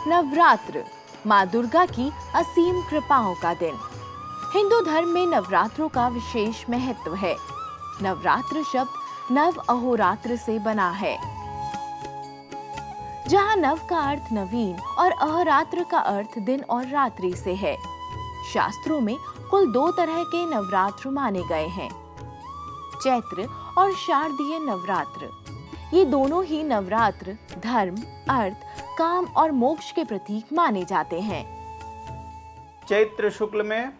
नवरात्र, माँ दुर्गा की असीम कृपाओं का दिन। हिंदू धर्म में नवरात्रों का विशेष महत्व है। नवरात्र शब्द नव अहोरात्र से बना है, जहाँ नव का अर्थ नवीन और अहोरात्र का अर्थ दिन और रात्रि से है। शास्त्रों में कुल 2 तरह के नवरात्र माने गए हैं, चैत्र और शारदीय नवरात्र। ये दोनों ही नवरात्र धर्म, अर्थ, काम और मोक्ष के प्रतीक माने जाते हैं। चैत्र शुक्ल में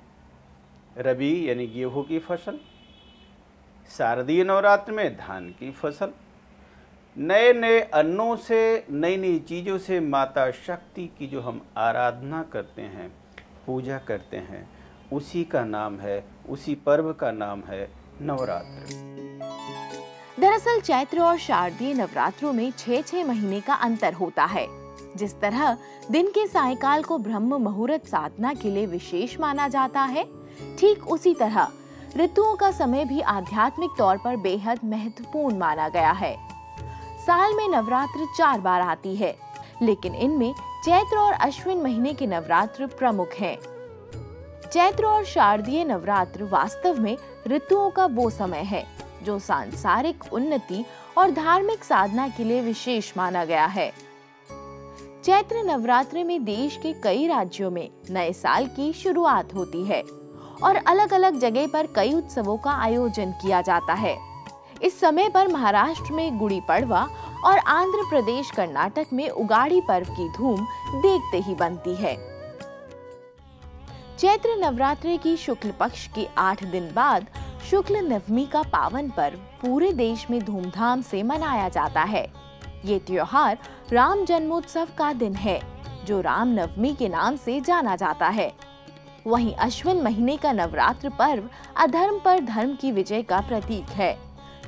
रबी यानी गेहूं की फसल, शारदीय नवरात्र में धान की फसल, नए नए अन्नों से, नई नई चीज़ों से माता शक्ति की जो हम आराधना करते हैं, पूजा करते हैं, उसी का नाम है, उसी पर्व का नाम है नवरात्र। दरअसल चैत्र और शारदीय नवरात्रों में 6-6 महीने का अंतर होता है। जिस तरह दिन के सायकाल को ब्रह्म मुहूर्त साधना के लिए विशेष माना जाता है, ठीक उसी तरह ऋतुओं का समय भी आध्यात्मिक तौर पर बेहद महत्वपूर्ण माना गया है। साल में नवरात्र 4 बार आती है, लेकिन इनमें चैत्र और अश्विन महीने के नवरात्र प्रमुख हैं। चैत्र और शारदीय नवरात्र वास्तव में ऋतुओं का वो समय है जो सांसारिक उन्नति और धार्मिक साधना के लिए विशेष माना गया है। चैत्र नवरात्र में देश के कई राज्यों में नए साल की शुरुआत होती है और अलग अलग जगह पर कई उत्सवों का आयोजन किया जाता है। इस समय पर महाराष्ट्र में गुड़ी पड़वा और आंध्र प्रदेश, कर्नाटक में उगाड़ी पर्व की धूम देखते ही बनती है। चैत्र नवरात्रि की शुक्ल पक्ष के 8 दिन बाद शुक्ल नवमी का पावन पर्व पूरे देश में धूमधाम से मनाया जाता है। ये त्योहार राम जन्मोत्सव का दिन है, जो राम नवमी के नाम से जाना जाता है। वहीं अश्विन महीने का नवरात्र पर्व अधर्म पर धर्म की विजय का प्रतीक है,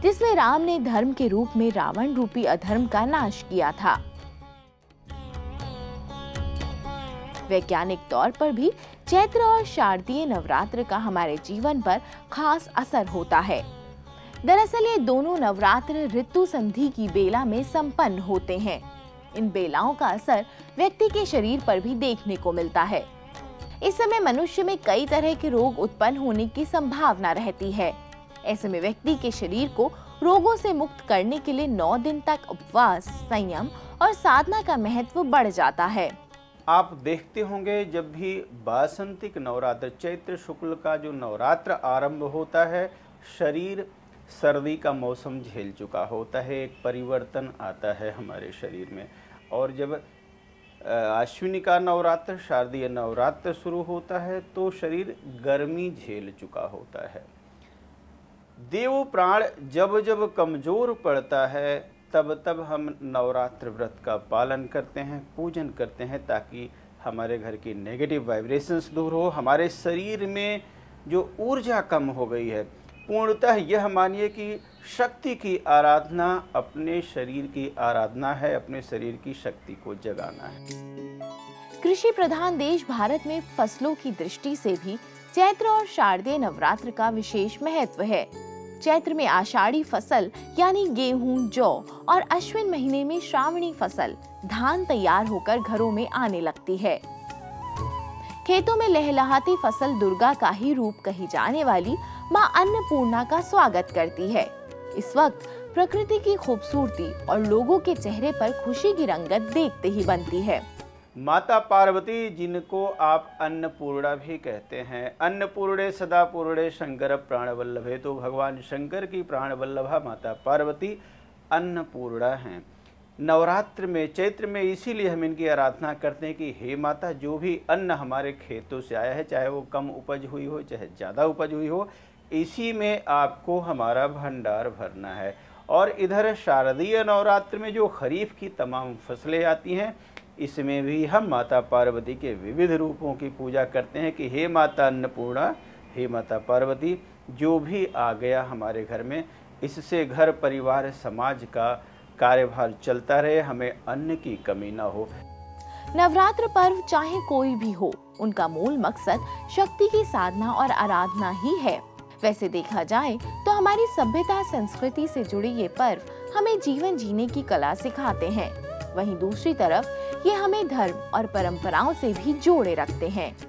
जिसमें राम ने धर्म के रूप में रावण रूपी अधर्म का नाश किया था। वैज्ञानिक तौर पर भी चैत्र और शारदीय नवरात्र का हमारे जीवन पर खास असर होता है। दरअसल ये दोनों नवरात्र ऋतु संधि की बेला में संपन्न होते हैं। इन बेलाओं का असर व्यक्ति के शरीर पर भी देखने को मिलता है। इस समय मनुष्य में कई तरह के रोग उत्पन्न होने की संभावना रहती है। ऐसे में व्यक्ति के शरीर को रोगों से मुक्त करने के लिए 9 दिन तक उपवास, संयम और साधना का महत्व बढ़ जाता है। आप देखते होंगे जब भी वासंतिक नवरात्र, चैत्र शुक्ल का जो नवरात्र आरंभ होता है, शरीर सर्दी का मौसम झेल चुका होता है, एक परिवर्तन आता है हमारे शरीर में। और जब अश्विनी का नवरात्र, शारदीय नवरात्र शुरू होता है तो शरीर गर्मी झेल चुका होता है। देव प्राण जब जब कमजोर पड़ता है, तब तब हम नवरात्र व्रत का पालन करते हैं, पूजन करते हैं, ताकि हमारे घर की नेगेटिव वाइब्रेशंस दूर हो, हमारे शरीर में जो ऊर्जा कम हो गई है। पूर्णतः यह मानिए कि शक्ति की आराधना अपने शरीर की आराधना है, अपने शरीर की शक्ति को जगाना है। कृषि प्रधान देश भारत में फसलों की दृष्टि से भी चैत्र और शारदीय नवरात्र का विशेष महत्व है। चैत्र में आषाढ़ी फसल यानी गेहूं, जौ और अश्विन महीने में श्रावणी फसल, धान तैयार होकर घरों में आने लगती है। खेतों में लहलहाती फसल दुर्गा का ही रूप कही जाने वाली मां अन्नपूर्णा का स्वागत करती है। इस वक्त प्रकृति की खूबसूरती और लोगों के चेहरे पर खुशी की रंगत देखते ही बनती है। माता पार्वती, जिनको आप अन्नपूर्णा भी कहते हैं, अन्नपूर्णे सदा पूर्णे शंकर प्राण वल्लभे, तो भगवान शंकर की प्राण वल्लभा माता पार्वती अन्नपूर्णा हैं। नवरात्र में, चैत्र में इसीलिए हम इनकी आराधना करते हैं कि हे माता, जो भी अन्न हमारे खेतों से आया है, चाहे वो कम उपज हुई हो चाहे ज़्यादा उपज हुई हो, इसी में आपको हमारा भंडार भरना है। और इधर शारदीय नवरात्र में जो खरीफ की तमाम फसलें आती हैं, इसमें भी हम माता पार्वती के विविध रूपों की पूजा करते हैं कि हे माता अन्नपूर्णा, हे माता पार्वती, जो भी आ गया हमारे घर में, इससे घर परिवार समाज का कार्यभार चलता रहे, हमें अन्न की कमी ना हो। नवरात्र पर्व चाहे कोई भी हो, उनका मूल मकसद शक्ति की साधना और आराधना ही है। वैसे देखा जाए तो हमारी सभ्यता संस्कृति से जुड़े ये पर्व हमें जीवन जीने की कला सिखाते हैं। वहीं दूसरी तरफ ये हमें धर्म और परंपराओं से भी जोड़े रखते हैं।